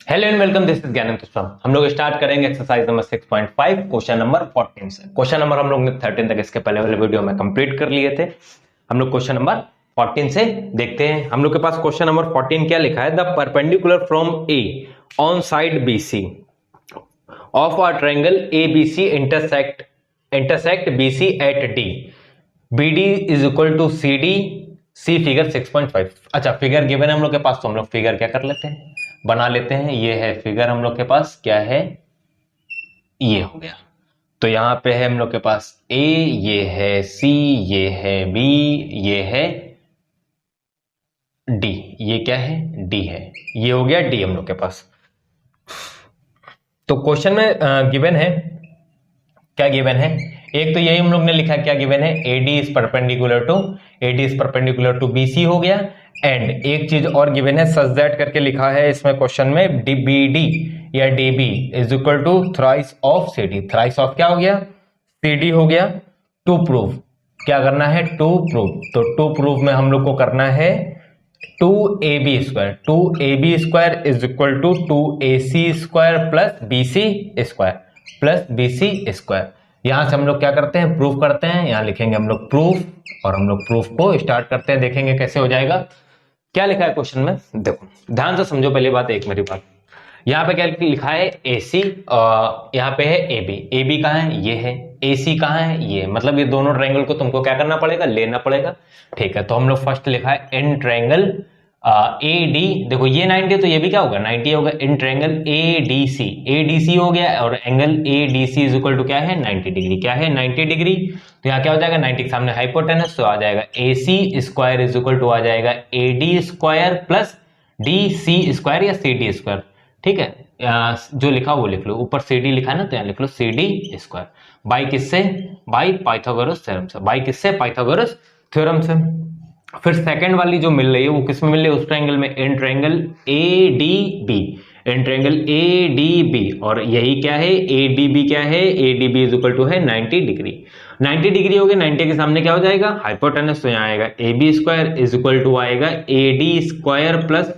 Hello and welcome, this is Gyananand Pushpam. हम लोग start करेंगे एक्सरसाइज नंबर 6.5 क्वेश्चन नंबर 14 से। क्वेश्चन नंबर हम लोग ने 13 तक इसके पहले वाले वीडियो में कंप्लीट कर लिए थे। हम लोग क्वेश्चन नंबर 14 से देखते हैं। हम लोग के पास क्वेश्चन नंबर 14 क्या लिखा है? The perpendicular from A on side BC of a triangle ABC intersect BC at D, BD is equal to CD, see figure 6.5। अच्छा, फिगर गिवन है हम लोग के पास, तो हम लोग फिगर क्या कर लेते हैं, बना लेते हैं। ये है फिगर हम लोग के पास, क्या है, ये हो गया। तो यहां पे है हम लोग के पास A, ये है C, ये है B, ये है D। ये क्या है? D है। ये हो गया D हम लोग के पास। तो क्वेश्चन में गिवन है, क्या गिवन है? एक तो यही हम लोग ने लिखा, क्या गिवन है? AD is perpendicular to BC हो गया। एंड एक चीज और गिवन है, सच दैट करके लिखा है इसमें क्वेश्चन में, BD या DB is equal to thrice of CD। Thrice of क्या हो गया? CD हो गया। टू प्रूव, क्या करना है? To prove. तो टू प्रूव में हम लोग को करना है 2AB square. 2AB square is equal to 2AC square plus BC square. यहां से हम लोग क्या करते हैं? प्रूफ करते हैं। यहां लिखेंगे हम लोग प्रूफ, और हम लोग प्रूफ को स्टार्ट करते हैं। देखेंगे कैसे हो जाएगा। क्या लिखा है क्वेश्चन में, देखो ध्यान से समझो। पहली बात, एक मेरी बात, यहां पे क्या लिखा है? AC, यहां पे है AB। AB कहां है? ये है। AC कहां है? ये। मतलब ये दोनों ट्रायंगल को तुमको क्या करना पड़ेगा? लेना पड़ेगा। ठीक है, तो हम लोग फर्स्ट लिखा है इन ट्रायंगल AD। देखो ये 90, तो ये भी क्या होगा? 90 होगा। इन ट्रायंगल ADC हो गया, और angle ADC is equal to क्या है? 90 डिग्री। क्या है? 90 डिग्री। तो यहाँ क्या हो जाएगा? 90 के सामने हाइपोटेनस, तो आ जाएगा AC square is equal to आ जाएगा AD square plus DC square या CD स्क्वायर। ठीक है, जो लिखा वो लिख लो। ऊपर CD लिखा है ना, तो यहाँ लिख लो CD स्क्वायर। बाई किससे? बाई पाइथागोरस थ्योरम से। बाई किससे? पाइथागोरस थ्योरम से। फिर सेकंड वाली जो मिल रही है वो किस में मिल रही है? उस ट्रायंगल में, in triangle ADB। In triangle ADB, और यही क्या है? ADB क्या है? ADB इज इक्वल टू है 90 डिग्री। 90 डिग्री हो गया। 90 के सामने क्या हो जाएगा? हाइपोटेनस। तो यहाँ आएगा AB square is equal to आएगा AD square plus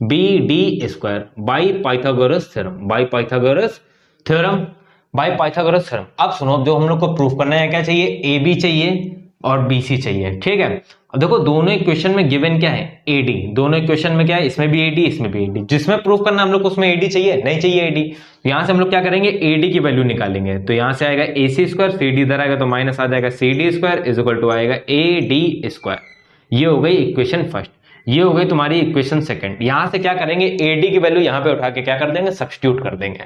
BD square by Pythagoras theorem. By Pythagoras theorem. By Pythagoras theorem. अब सुनो, जो हम लोग को प्रूफ करना है, क्या चाहिए? AB चाहिए और BC चाहिए। ठीक है, अब देखो दोनों इक्वेशन में गिवन क्या है? AD। दोनों इक्वेशन में क्या है? इसमें भी AD, इसमें भी AD। जिसमें प्रूफ करना हम लोग को उसमें AD चाहिए, नहीं चाहिए AD। तो यहां से हम लोग क्या करेंगे? AD की वैल्यू निकालेंगे। तो यहां से आएगा AC स्क्वायर, CD इधर आएगा तो माइनस आ जाएगा, CD square is equal to आएगा AD स्क्वायर। ये हो गई इक्वेशन फर्स्ट। ये हो गई तुम्हारी इक्वेशन सेकंड। यहां से क्या करेंगे? AD की वैल्यू यहां पे उठा के क्या कर देंगे? सब्स्टिट्यूट कर देंगे।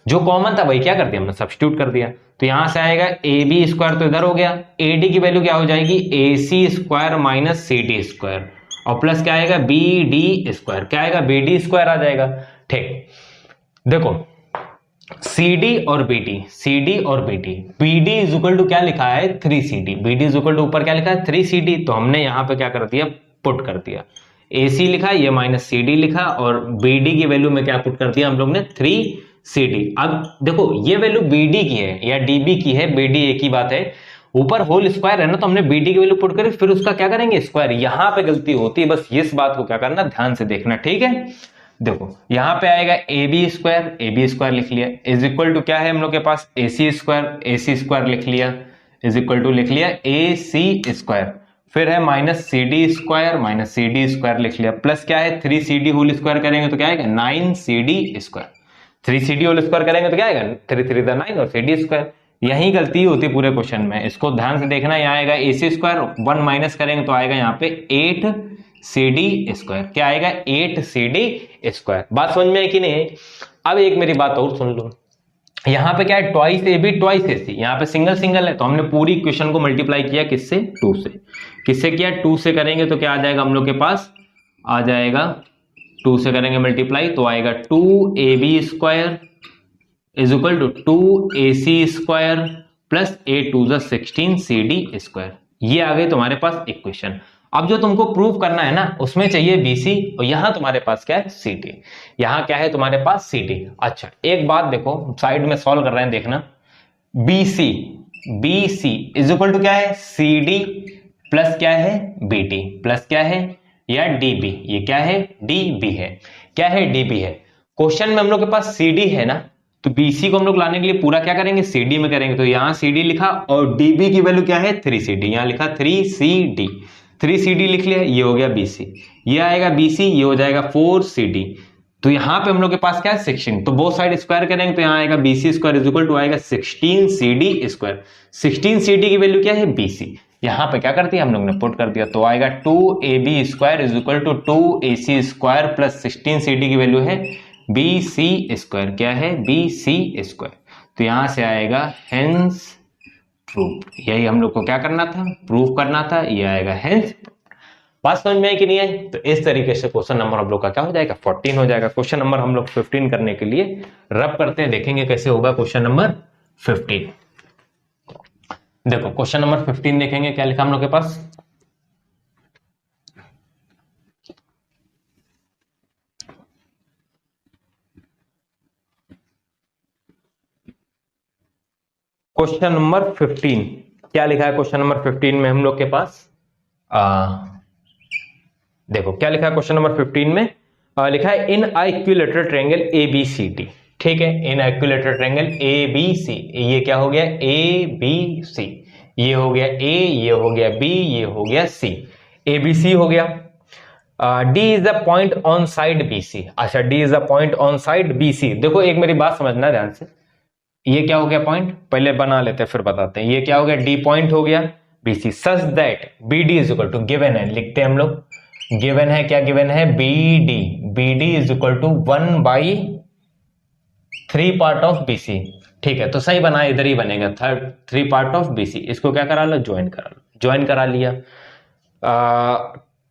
जो कॉमन था वही क्या कर दिया हमने? सब्स्टिट्यूट कर दिया। तो यहां से आएगा AB स्क्वायर, तो इधर हो गया। AD की वैल्यू क्या हो जाएगी? AC square minus CD square, और प्लस क्या आएगा? BD square. क्या आएगा? BD स्क्वायर आ जाएगा। ठीक, देखो CD और BD BD is equal to क्या लिखा है? 3CD। BD is equal to ऊपर क्या लिखा है? 3CD। तो हमने यहां पे क्या कर दिया? पुट कर दिया। AC लिखा, ये माइनस CD लिखा, और BD की वैल्यू में क्या पुट कर दिया हम लोग ने? 3CD। अब देखो ये वैल्यू BD की है या DB की है, BD एक ही बात है। ऊपर होल स्क्वायर है ना, तो हमने BD की वैल्यू पुट करी, फिर उसका क्या करेंगे? स्क्वायर। यहां पे गलती होती है, बस इस बात को क्या करना, ध्यान से देखना। ठीक है, देखो यहां पे आएगा AB स्क्वायर लिख लिया, इज इक्वल टू क्या है हम लोग के पास? AC स्क्वायर लिख लिया, इज इक्वल टू लिख लिया AC स्क्वायर। फिर है माइनस CD स्क्वायर लिख लिया, प्लस क्या है? 3CD होल स्क्वायर करेंगे तो क्या आएगा? 9CD square. 3CD whole square करेंगे तो क्या आएगा? 3 3 9 और CD स्क्वायर। यही गलती होती है पूरे क्वेश्चन में, इसको ध्यान से देखना। यहाँ आएगा AC स्क्वायर, 1 माइनस करेंगे तो आएगा यहाँ पे 8CD स्क्वायर। क्या आएगा? 8CD square. बात समझ में है कि नहीं? अब एक मेरी बात और सुन लो। यहां पे क्या है? Twice AB twice AC। यहां पे सिंगल सिंगल है, तो हमने पूरी इक्वेशन को मल्टीप्लाई किया किससे? 2 से। किससे किया? 2 से करेंगे तो क्या आ जाएगा हम लोग के पास? आ जाएगा 2 से करेंगे मल्टीप्लाई तो आएगा 2AB square is equal to 2AC square plus 8 2 16 CD square. ये आ गई तुम्हारे पास इक्वेशन। अब जो तुमको प्रूव करना है ना, उसमें चाहिए BC, और यहां तुम्हारे पास क्या है? CD। यहां क्या है तुम्हारे पास? CD। अच्छा एक बात देखो, साइड में सॉल्व कर रहे हैं, देखना। BC इज इक्वल टू क्या है? CD प्लस क्या है? BD प्लस क्या है? या DB। ये क्या है? DB है। क्या है? DB है। क्वेश्चन में हम लोग के पास CD है ना, तो BC को हम लोग लाने के लिए पूरा क्या करेंगे, CD में करेंगे। तो यहां CD लिखा और DB की वैल्यू क्या है 3CD, यहां लिखा 3CD, 3CD लिख लिया, ये हो गया BC, ये आएगा BC, ये हो जाएगा 4CD। तो यहां पे हम लोग के पास क्या है 16, तो बोथ साइड स्क्वायर करेंगे तो यहां आएगा BC square is equal to आएगा 16CD स्क्वायर। 16CD की वैल्यू क्या है BC, यहां पे क्या कर दिया हम लोग ने पुट कर दिया, तो आएगा 2AB square is equal to 2AC square plus 16CD की वैल्यू है BC स्क्वायर, क्या है BC स्क्वायर। तो यहां से आएगा हेंस प्रूफ, यही हम लोग को क्या करना था, प्रूफ करना था, ये आएगा हेंस। बात समझ में आई कि नहीं आई? तो इस तरीके से क्वेश्चन नंबर हम लोग का क्या हो जाएगा 14 हो जाएगा। क्वेश्चन नंबर हम लोग 15 करने के लिए रब करते हैं, देखेंगे कैसे होगा क्वेश्चन नंबर 15। देखो क्वेश्चन नंबर 15 देखेंगे क्या लिखा हम लोग के पास। क्वेश्चन नंबर 15 क्या लिखा है, क्वेश्चन नंबर 15 में हम लोग के पास देखो क्या लिखा है क्वेश्चन नंबर 15 में, लिखा है इन इक्विलैटरल ट्रायंगल ABCD, ठीक है, इन इक्विलैटरल ट्रायंगल ABC, ये क्या हो गया ABC, ये हो गया A, ये हो गया B, ये हो गया C, ABC हो गया। D is the point on side BC, अच्छा D is the point on side BC। देखो एक मेरी बात समझना ध्यान से, ये क्या हो गया पॉइंट, पहले बना लेते हैं फिर बताते हैं। ये क्या हो गया D पॉइंट हो गया BC, such that BD is equal to, given है, लिखते हैं हम लोग, गिवन है, क्या गिवन है BD is equal to 1/3 part of BC, ठीक है, तो सही बना, इधर ही बनेगा 3 पार्ट ऑफ BC। इसको क्या करा लो, ज्वाइन करा लो, ज्वाइन करा लिया।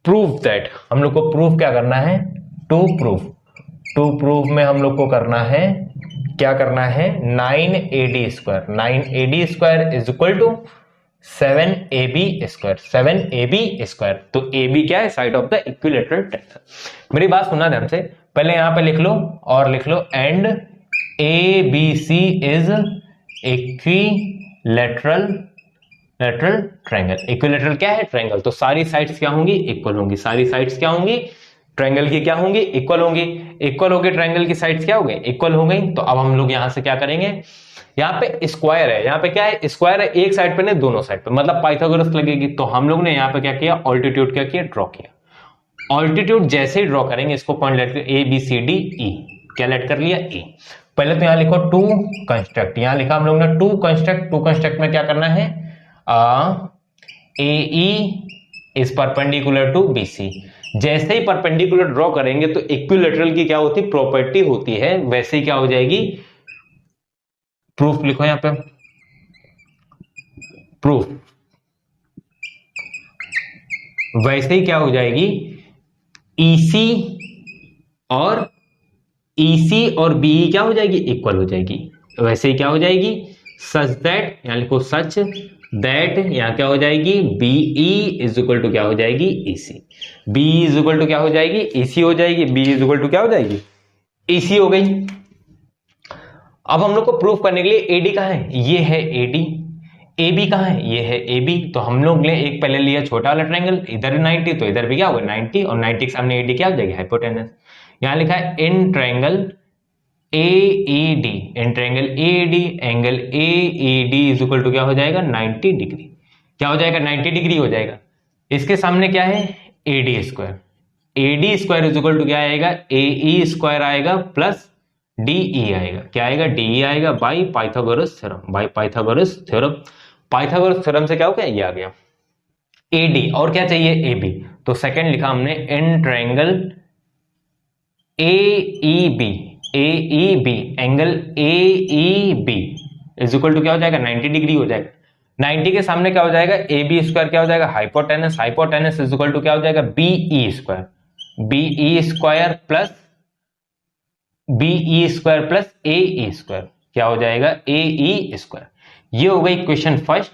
प्रूफ दैट, हम लोग को प्रूफ क्या करना है, टू प्रूफ में हम लोग को करना है, क्या करना है 9AD square, 9AD square is equal to 7AB square, 7AB square. तो AB क्या है, side of the equilateral triangle. मेरी बात सुनना ध्यान से, पहले यहां पे लिख लो और लिख लो and ABC is equilateral triangle. Equilateral क्या है, ट्रायंगल, तो सारी साइड्स क्या होंगी, इक्वल होंगी, सारी साइड्स क्या होंगी, ट्रायंगल की क्या होंगी, इक्वल होंगी, इक्वल होगी, ट्रायंगल की साइड्स क्या हो गई, इक्वल हो गई। तो अब हम लोग यहां से क्या करेंगे, यहाँ पे स्क्वायर है, यहाँ पे क्या है स्क्वायर है, एक साइड पे नहीं दोनों साइड पे, मतलब पाइथागोरस लगेगी। तो हम लोग ने यहाँ पे क्या किया, ऑल्टीट्यूड क्या किया, ड्रॉ किया। ऑल्टीट्यूड जैसे ही ड्रॉ करेंगे, इसको पॉइंट लेट कर ABCDE, क्या लेट कर लिया E। पहले तो यहाँ लिखो टू कंस्ट्रक्ट, यहाँ लिखा हम लोग ने टू कंस्ट्रक्ट, टू कंस्ट्रक्ट में क्या करना है, AE is perpendicular to BC। जैसे ही परपेंडिकुलर ड्रॉ करेंगे तो इक्विलैटरल की क्या होती, प्रॉपर्टी होती है, वैसे ही क्या हो जाएगी, प्रूफ लिखो यहां पे, प्रूफ वैसे ही क्या हो जाएगी, EC और BE क्या हो जाएगी, इक्वल हो जाएगी, वैसे ही क्या हो जाएगी, सच दैट, यहां लिखो सच दैट, यहां क्या हो जाएगी BE इज इक्वल टू क्या हो जाएगी EC, BE is equal to क्या हो जाएगी EC हो जाएगी, BE इज इक्वल टू क्या हो जाएगी EC हो गई। अब हम लोग को प्रूफ करने के लिए AD कहां है, ये है AD, AB कहां है, ये है AB। तो हम लोग ने एक पहले लिया छोटा वाला ट्रायंगल, इधर 90, तो इधर भी क्या होगा 90, और 90 के सामने AD क्या हो जाएगी, हाइपोटेनस। यहां लिखा है in triangle AED, in triangle AED angle AED is equal to क्या हो जाएगा 90 डिग्री, क्या हो जाएगा 90 डिग्री हो जाएगा। इसके सामने क्या है AD square, AD square is equal to क्या आएगा, AE स्क्वायर आएगा प्लस DE आएगा, क्या आएगा DE आएगा, by Pythagoras theorem, by Pythagoras theorem. Pythagoras theorem से क्या हो गया, ये आ गया AD, और क्या चाहिए AB, तो सेकंड लिखा हमने in triangle AEB angle AEB is equal to क्या हो जाएगा 90 डिग्री हो जाएगा। 90 के सामने क्या हो जाएगा AB स्क्वायर, क्या हो जाएगा hypotenuse, hypotenuse is equal to क्या हो जाएगा BE square, BE square plus BE square plus AE square, क्या हो जाएगा AE स्क्वायर। ये हो गई इक्वेशन फर्स्ट।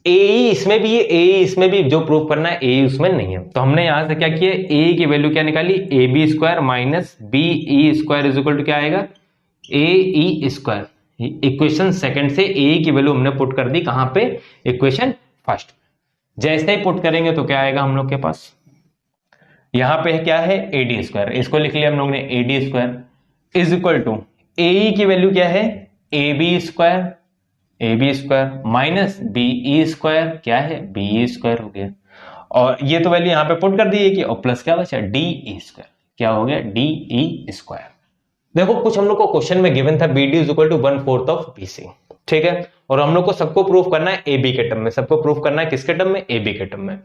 AE इसमें भी है, AE इसमें भी, जो प्रूफ करना है AE उसमें नहीं है। तो हमने यहां से क्या किया, AE की वैल्यू क्या निकाली, AB square minus BE square is equal to क्या आएगा AE स्क्वायर। इक्वेशन सेकंड से AE की वैल्यू हमने पुट कर दी कहां पे, इक्वेशन फर्स्ट। जैसे ही पुट करेंगे तो क्या आएगा हम लोग के पास, यहां पे क्या है AD स्क्वायर, इसको लिख लिया हम लोग ने AD square, is equal to A की वैल्यू क्या है, A B square minus B E square क्या है, बी ई स्क्वायर हो गया। और ये तो वैल्यू यहां पे पुट कर दी है कि, और प्लस क्या बचा, डी ई स्क्वायर, क्या हो गया, डी ई स्क्वायर। देखो कुछ हम लोग को क्वेश्चन में गिवन था B D is equal to 1/4 of B C, ठीक है। और हम लोग को सबको प्रूफ करना है ए बी के टर्म में, सबको प्रूफ करना है किसके टर्म में, ए बी के टर्म में।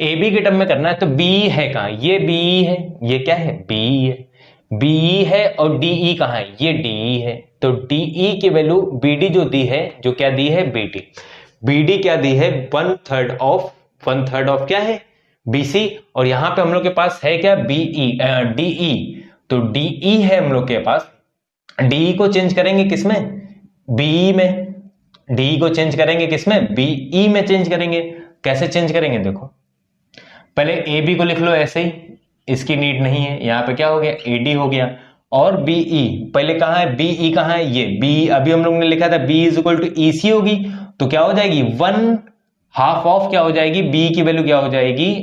ए बी के टर्म में करना है तो बी है कहां, ये बी है, ये क्या है, बी है, बी है, और डीई कहां है, ये डीई है। तो डीई की वैल्यू बीडी जो दी है, जो क्या दी है, बीडी, बीडी क्या दी है, 1/3 ऑफ क्या है, बीसी। और यहां पे हम लोग के पास है क्या, बीई डीई, तो डीई है हम लोग के पास। डीई को चेंज करेंगे किसमें, बीई में, डीई को चेंज करेंगे किसमें, बीई में चेंज करेंगे। कैसे चेंज करेंगे, देखो पहले ए बी को लिख लो ऐसे ही, इसकी नीड नहीं है। यहां पे क्या हो गया, ए डी हो गया, और बीई पहले कहां है, बीई कहां है, ये बी, अभी हम लोग ने लिखा था बी इज इक्वल टू ई सी होगी, तो क्या हो जाएगी, 1/2 ऑफ क्या हो जाएगी, बी की वैल्यू क्या हो जाएगी,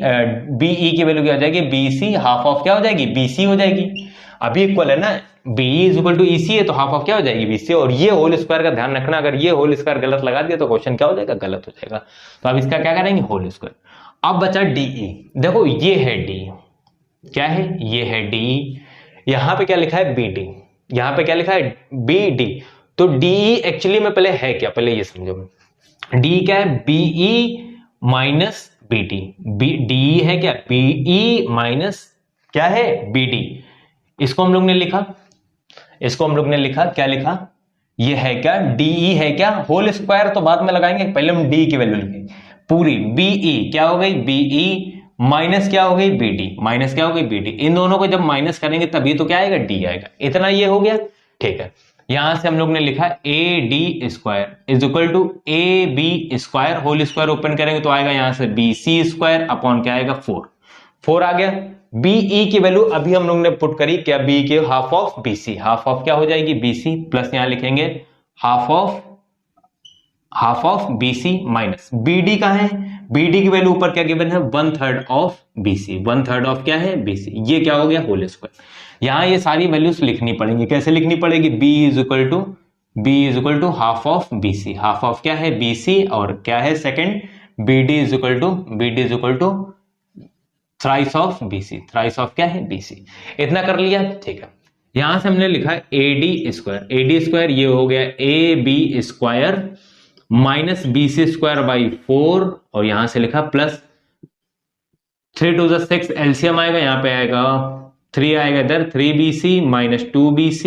बीई की वैल्यू क्या हो जाएगी, बी सी, हाफ ऑफ क्या हो जाएगी, बी सी हो जाएगी। अभी इक्वल है ना, बीई इज इक्वल टू ई सी है, तो हाफ ऑफ क्या हो जाएगी, बी सी। और ये होल स्क्वायर का ध्यान रखना, अगर ये होल स्क्वायर गलत लगा दिया तो क्वेश्चन क्या हो जाएगा, गलत हो जाएगा। तो अब इसका क्या करेंगे, होल स्क्वायर। अब बचा डीई, देखो ये है डी, क्या है, ये है डी, यहां पे क्या लिखा है, बी डी, यहां पे क्या लिखा है, बी डी। तो डीई एक्चुअली में पहले है क्या, पहले ये समझो, डी क्या है, BE minus B D, D है क्या, बीई माइनस क्या है, बी डी। इसको हम लोग ने लिखा, इसको हम लोग ने लिखा, क्या लिखा, ये है क्या, डीई है क्या, होल स्क्वायर तो बाद में लगाएंगे, पहले हम डी की वैल्यू लिखेंगे पूरी। बीई क्या हो गई, बीई माइनस क्या हो गई, बीडी, माइनस क्या हो गई, बीडी। इन दोनों को जब माइनस करेंगे तभी तो क्या आएगा, डी आएगा। इतना ये हो गया, ठीक है। यहां से हम लोग ने लिखा A D square is equal to A B square, whole square open करेंगे तो आएगा यहां से बी सी स्क्वायर अपॉन क्या आएगा, 4 आ गया। बीई की वैल्यू अभी हम लोग ने पुट करी क्या, बी के half of BC, half of क्या हो जाएगी, बीसी, प्लस यहां लिखेंगे half of BC minus BD का है, बीडी की वैल्यू ऊपर क्या गिवन है, 1/3 ऑफ बीसी, 1/3 ऑफ क्या है, बीसी। ये क्या हो गया, होल स्क्वायर। यहां ये सारी वैल्यूज लिखनी पड़ेंगी, कैसे लिखनी पड़ेगी, B is equal to half of BC, half of क्या है, बीसी, और क्या है second, BD is equal to thrice of BC, thrice of क्या है, बीसी। इतना कर लिया, ठीक है। यहां से हमने लिखा है एडी स्क्वायर ये हो गया A B square minus B C square by 4, और यहां से लिखा प्लस 3 टू 6 एलसीएम आएगा, यहां पे आएगा 3 आएगा इधर, 3bc माइनस 2bc,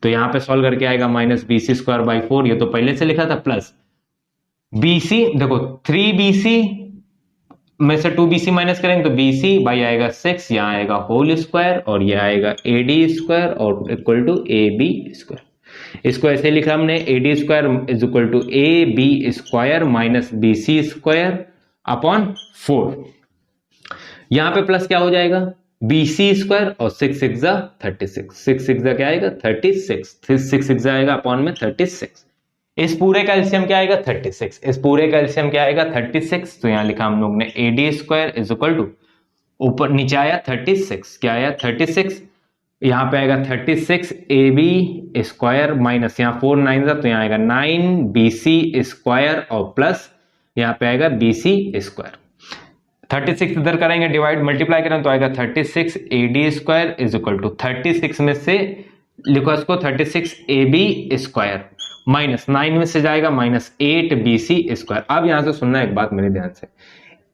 तो यहां पे सॉल्व करके आएगा minus B C square by 4, ये तो पहले से लिखा था, प्लस bc, देखो 3bc में से 2bc माइनस करेंगे तो bc बाई आएगा 6, यहां आएगा होल स्क्वायर, और ये आएगा ad स्क्वायर और इक्वल टू ab स्क्वायर। इसको ऐसे लिखा हमने, ad square is equal to ab square minus bc square upon 4। यहां पे प्लस क्या हो जाएगा, bc स्क्वायर और 6 6 क्या आएगा, 36 आएगा अपॉन में 36। इस पूरे का एलसीएम क्या आएगा, 36, इस पूरे का एलसीएम क्या आएगा, 36। तो यहां लिखा हम लोग ने ad square is equal to, ऊपर नीचे आया 36, क्या आया 36, यहां पे आएगा 36 ab स्क्वायर माइनस यहां 4 9 तो यहां आएगा 9 bc स्क्वायर और प्लस यहां पे आएगा bc स्क्वायर। 36 इधर करेंगे डिवाइड मल्टीप्लाई करें तो आएगा 36 ad square is equal to 36 में से लिखो इसको 36 ab स्क्वायर माइनस 9 में से जाएगा माइनस 8 bc स्क्वायर। अब यहां से सुनना एक बात मेरे ध्यान से,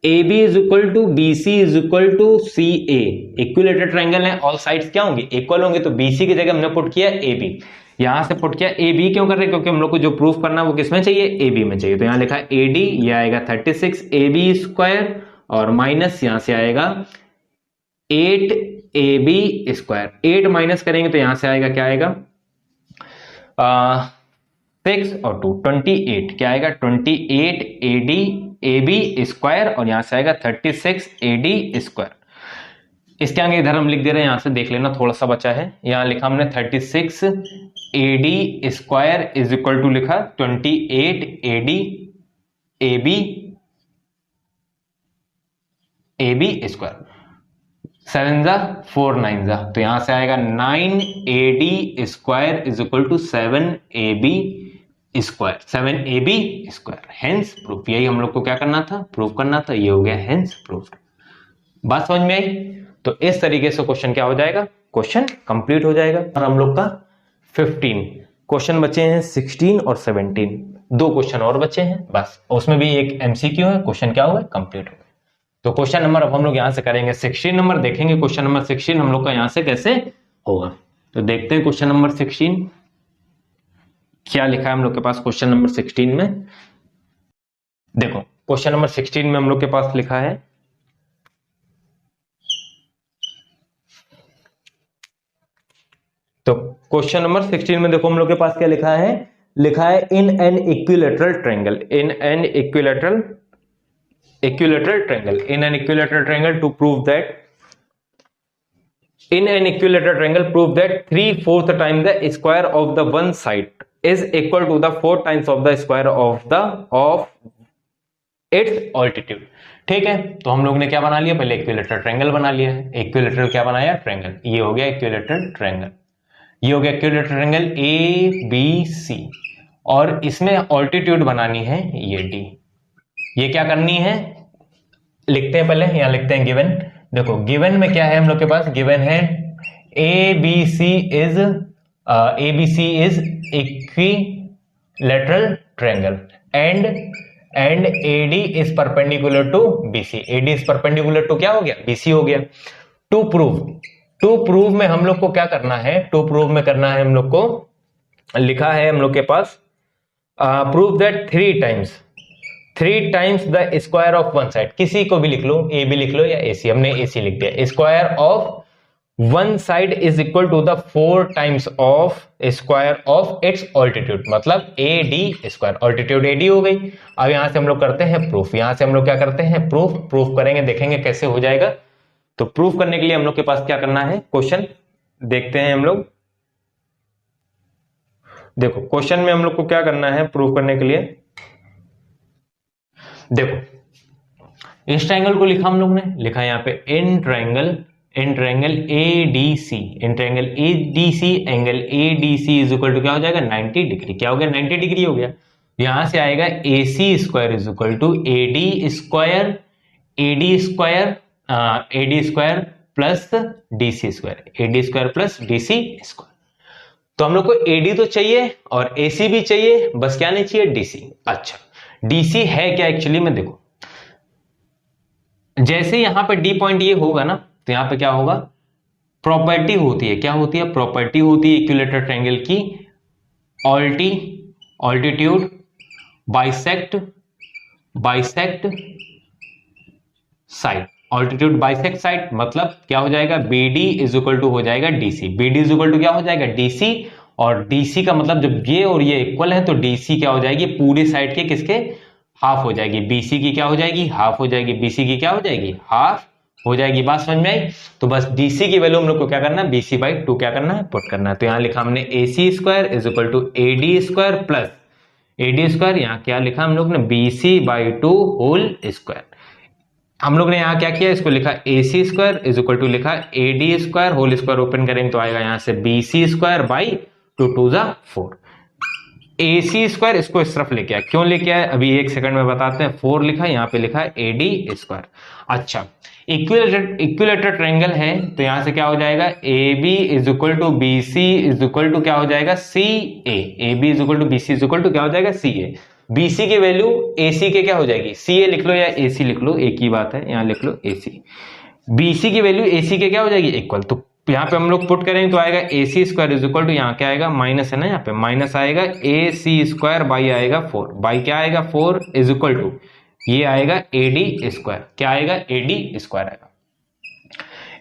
AB is equal to BC is equal to CA, equilateral triangle है, ऑल साइड्स क्या होंगी, इक्वल होंगे, तो BC की जगह हमने पुट किया AB, यहां से पुट किया AB क्यों कर रहे हैं, क्योंकि हम लोग को जो प्रूफ करना है वो किसमें चाहिए, AB में चाहिए। तो यहां लिखा है AD, ये आएगा 36 AB स्क्वायर और माइनस यहां से आएगा 8 AB स्क्वायर, 8 माइनस करेंगे तो यहां से आएगा क्या आएगा 6 और 2 28, क्या आएगा 28 AD AB स्क्वायर और यहां से आएगा 36 AD स्क्वायर। इसके आगे इधर हम लिख दे रहे हैं, यहां से देख लेना थोड़ा सा बचा है, यहां लिखा हमने 36 AD square is equal to लिखा 28 AD AB स्क्वायर। 7 जा 4 9 जा, तो यहां से आएगा 9AD square is equal to 7AB square, 7AB square, hence proof. यही हम लोग को क्या करना था, प्रूफ करना था। ये हो गया हेंस प्रूफ। बात समझ में आई? तो इस तरीके से क्वेश्चन क्या हो जाएगा, क्वेश्चन कंप्लीट हो जाएगा। और हम लोग का 15 क्वेश्चन बचे हैं, 16 और 17, 2 क्वेश्चन और बचे हैं बस। उसमें भी एक MCQ है, क्वेश्चन क्या हुआ, कंप्लीट हो गया। तो क्वेश्चन नंबर अब हम लोग यहां से करेंगे 16 नंबर, देखेंगे क्वेश्चन नंबर 16 हम लोग का यहां से कैसे होगा। तो देखते हैं क्वेश्चन नंबर 16 क्या लिखा है हम लोग के पास। क्वेश्चन नंबर 16 में देखो, क्वेश्चन नंबर 16 में हम लोग के पास लिखा है, तो क्वेश्चन नंबर 16 में देखो हम लोग के पास क्या लिखा है, लिखा है in an equilateral triangle, in an equilateral triangle, in an equilateral triangle to prove that, in an equilateral triangle prove that 3/4 times the square of the one side is equal to the 4 times of the square of its altitude। ठीक है, तो हम लोग ने क्या बना लिया, पहले इक्विलैटरल ट्रायंगल बना लिया है। इक्विलैटरल क्या बनाया, ट्रायंगल। ये हो गया इक्विलैटरल ट्रायंगल, ये हो गया इक्विलैटरल ट्रायंगल ABC, और इसमें ऑल्टीट्यूड बनानी है ये D। ये क्या करनी है, लिखते हैं पहले, यहां लिखते हैं गिवन। देखो गिवन में क्या है हम लोग के पास, गिवन है ABC is equilateral triangle and AD is perpendicular to BC। AD is perpendicular to क्या हो गया, BC हो गया। टू प्रूव में हम लोग को क्या करना है, टू प्रूव में करना है हम लोग को, लिखा है हम लोग के पास prove that 3 times the square of one side, किसी को भी लिख लो, ए भी लिख लो या AC, हमने AC लिख दिया। Square of one side is equal to the 4 times of square of its altitude, मतलब AD स्क्वायर, ऑल्टीट्यूड AD हो गई। अब यहां से हम लोग करते हैं प्रूफ, यहां से हम लोग क्या करते हैं, प्रूफ करेंगे, देखेंगे कैसे हो जाएगा। तो प्रूफ करने के लिए हम लोग के पास क्या करना है, क्वेश्चन देखते हैं हम लोग। देखो क्वेश्चन में हम लोग को क्या करना है प्रूफ करने के लिए, देखो इस ट्रायंगल को लिखा हम लोग ने, लिखा यहां पे in triangle ADC, in triangle ADC angle ADC is equal to क्या हो जाएगा, 90 डिग्री। क्या हो गया, 90 डिग्री हो गया। यहां से आएगा AC square is equal to AD square plus DC square, AD square plus DC square. तो हम लोग को AD तो चाहिए और AC भी चाहिए, बस क्या नहीं चाहिए, DC। अच्छा DC है क्या एक्चुअली में, देखो जैसे यहां पे D पॉइंट ये होगा ना, तो यहां पे क्या होगा, प्रॉपर्टी होती है, क्या होती है, प्रॉपर्टी होती है इक्विलैटरल ट्रायंगल की, altitude bisect side, altitude bisect side, मतलब क्या हो जाएगा, BD इज इक्वल टू हो जाएगा DC, BD is equal to क्या हो जाएगा, DC, और DC का मतलब जब ये और ये इक्वल है तो DC क्या हो जाएगी, पूरी साइड के किसके हाफ हो जाएगी, BC की क्या हो जाएगी, हाफ हो जाएगी, BC की क्या हो जाएगी, हाफ हो जाएगी। बात समझ में आई? तो बस DC की वैल्यू हम लोग को क्या करना है, BC/2 क्या करना है, पुट करना है। तो यहां लिखा हमने AC square is equal to AD square plus AD square, यहां क्या लिखा हम लोग ने, BC/2 होल स्क्वायर। हम लोग ने यहां क्या किया, इसको लिखा AC square is equal to लिखा AD square whole square, open करेंगे तो आएगा यहां से BC स्क्वायर बाई 2 2 जा 4। AC स्क्वायर इसको इस तरफ लेके आया, क्यों लेके आया अभी 1 सेकंड में बताते हैं। 4 लिखा है, यहाँ पे लिखा है AD स्क्वायर। अच्छा इक्विलैटरल ट्रायंगल है तो यहां से क्या हो जाएगा, AB is equal to BC is equal to क्या हो जाएगा, CA। AB is equal to BC is equal to क्या हो जाएगा, CA। BC की वैल्यू AC के क्या हो जाएगी, CA लिख लो या AC लिख लो, एक ही बात है, यहां लिख लो AC। BC की वैल्यू AC के क्या हो जाएगी, इक्वल। तो यहाँ पे हम लोग पुट करेंगे तो आएगा AC square is equal to, यहाँ क्या आएगा, माइनस है ना, यहाँ पे माइनस आएगा AC स्क्वायर बाई आएगा 4, बाई क्या आएगा 4 इज इक्वल टू ये आएगा AD स्क्वायर, क्या आएगा, AD स्क्वायर आएगा।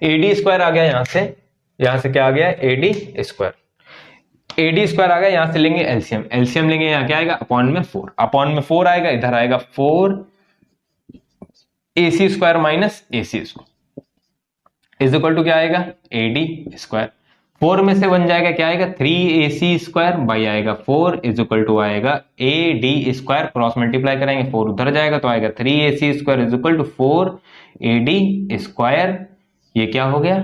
AD स्क्वायर आ गया, यहां से क्या आ गया, AD स्क्वायर। AD स्क्वायर आ गया, यहां से लेंगे एलसीएम लेंगे, यहाँ क्या आएगा, अपॉन में 4 आएगा, इधर आएगा 4 AC square minus AC square is equal to क्या आएगा, AD स्क्वायर। 4 में से बन जाएगा क्या आएगा, 3AC स्क्वायर बाई आएगा 4 इज इक्वल टू आएगा AD स्क्वायर, क्रॉस मल्टीप्लाई करेंगे 4 उधर जाएगा तो आएगा 3AC square is equal to 4 AD square ये क्या हो गया,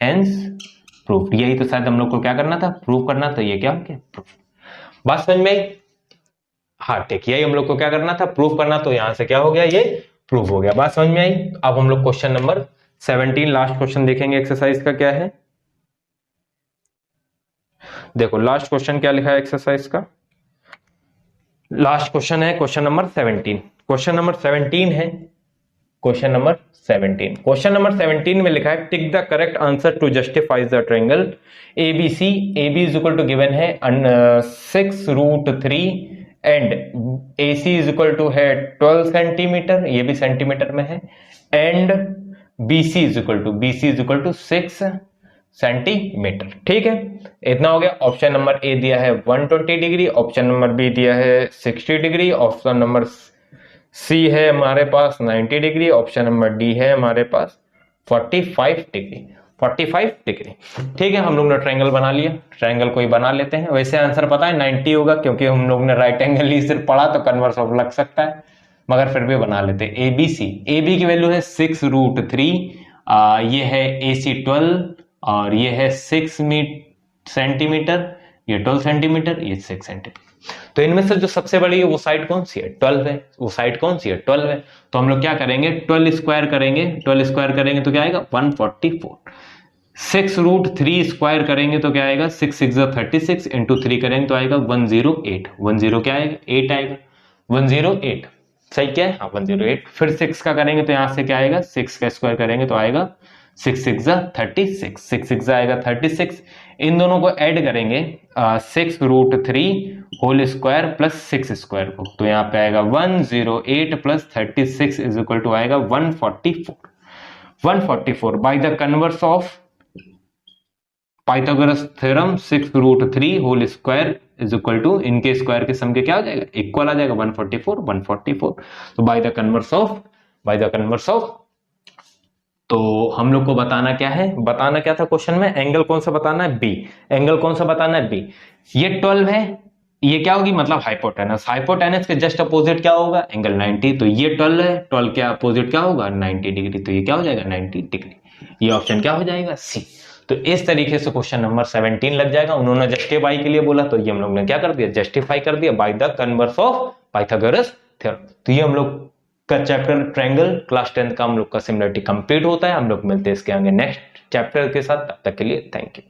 हेंस प्रूफ। यही तो शायद हम लोग को क्या करना था, प्रूफ करना। तो ये क्या हो गया, प्रूफ। बात समझ में आई? हाँ ठीक, यही हम लोग को क्या करना था, प्रूफ करना। तो यहां से क्या हो गया, ये प्रूफ हो गया। बात समझ में आई? अब हम लोग क्वेश्चन नंबर 17 लास्ट क्वेश्चन देखेंगे एक्सरसाइज का क्या है। देखो लास्ट क्वेश्चन क्या लिखा है एक्सरसाइज का। लास्ट क्वेश्चन है क्वेश्चन नंबर 17। क्वेश्चन नंबर 17 है, क्वेश्चन नंबर 17। क्वेश्चन नंबर 17 में लिखा है tick the correct answer to justify the triangle ABC. AB is equal to given है 6√3 and AC is equal to है 12 सेंटीमीटर, ये भी सेंटीमीटर में है, and BC is equal to 6 centimetre. ठीक है, इतना हो गया। ऑप्शन नंबर ए दिया है 120 डिग्री, ऑप्शन नंबर बी दिया है 60 डिग्री, ऑप्शन नंबर सी है हमारे पास 90 डिग्री, ऑप्शन नंबर डी है हमारे पास 45 डिग्री। 45 डिग्री। ठीक है, हम लोग ने ट्रायंगल बना लिया। ट्रायंगल कोई बना लेते हैं। वैसे आंसर पता है 90 होगा, क्योंकि हम लोग ने राइट एंगल ही सिर्फ पढ़ा तो कन्वर्स ऑफ लग सकता है, मगर फिर भी बना लेते हैं। ABC, AB की वैल्यू है 6√3, ये है AC 12 और ये है 6 सेंटीमीटर, ये 12 सेंटीमीटर, ये 6 सेंटीमीटर। तो इनमें से जो सबसे बड़ी है वो साइड कौन सी है, 12 है। वो साइड कौन सी है, 12 है। तो हम लोग क्या करेंगे, 12 स्क्वायर करेंगे। 12 स्क्वायर करेंगे तो क्या आएगा, 144। 6√3 स्क्वायर करेंगे तो क्या आएगा, 6 6 36 इंटू 3 करेंगे तो आएगा 108। 10 क्या आएगा, 8 आएगा, 108। सही क्या है, हाँ 108। फिर 6 का करेंगे तो यहां से क्या आएगा, 6 का स्क्वायर करेंगे तो आएगा 6 6 36, 6 6 आएगा 36। इन दोनों को ऐड करेंगे 6√3 होल स्क्वायर प्लस 6 स्क्वायर को, तो यहाँ पे आएगा 108 प्लस 36 इज इक्वल टू आएगा 144। 144 by the converse of Pythagoras theorem 6√3 whole square is equal to, इनके स्क्वायर के सम के क्या हो जाएगा, इक्वल आ जाएगा 144। 144 तो बाय द कन्वर्स ऑफ तो हम लोग को बताना क्या है, बताना क्या था क्वेश्चन में, एंगल कौन सा बताना है, बी। एंगल कौन सा बताना है, बी। ये 12 है, ये क्या होगी, मतलब हाइपोटेनस। हाइपोटेनस के जस्ट अपोजिट क्या होगा, एंगल 90। तो ये 12 है, 12 के अपोजिट क्या होगा, 90 डिग्री। तो ये क्या हो जाएगा, 90 डिग्री। ये ऑप्शन क्या हो जाएगा, सी। तो इस तरीके से क्वेश्चन नंबर 17 लग जाएगा। उन्होंने जस्टिफाई के लिए बोला, तो ये हम लोग ने क्या कर दिया, जस्टिफाई कर दिया bye the converse of Pythagoras theorem. तो ये हम लोग का चैप्टर ट्रायंगल क्लास 10 का हम लोग का सिमिलरिटी कंप्लीट होता है। हम लोग मिलते हैं इसके आगे नेक्स्ट चैप्टर के साथ। तब तक के लिए थैंक यू।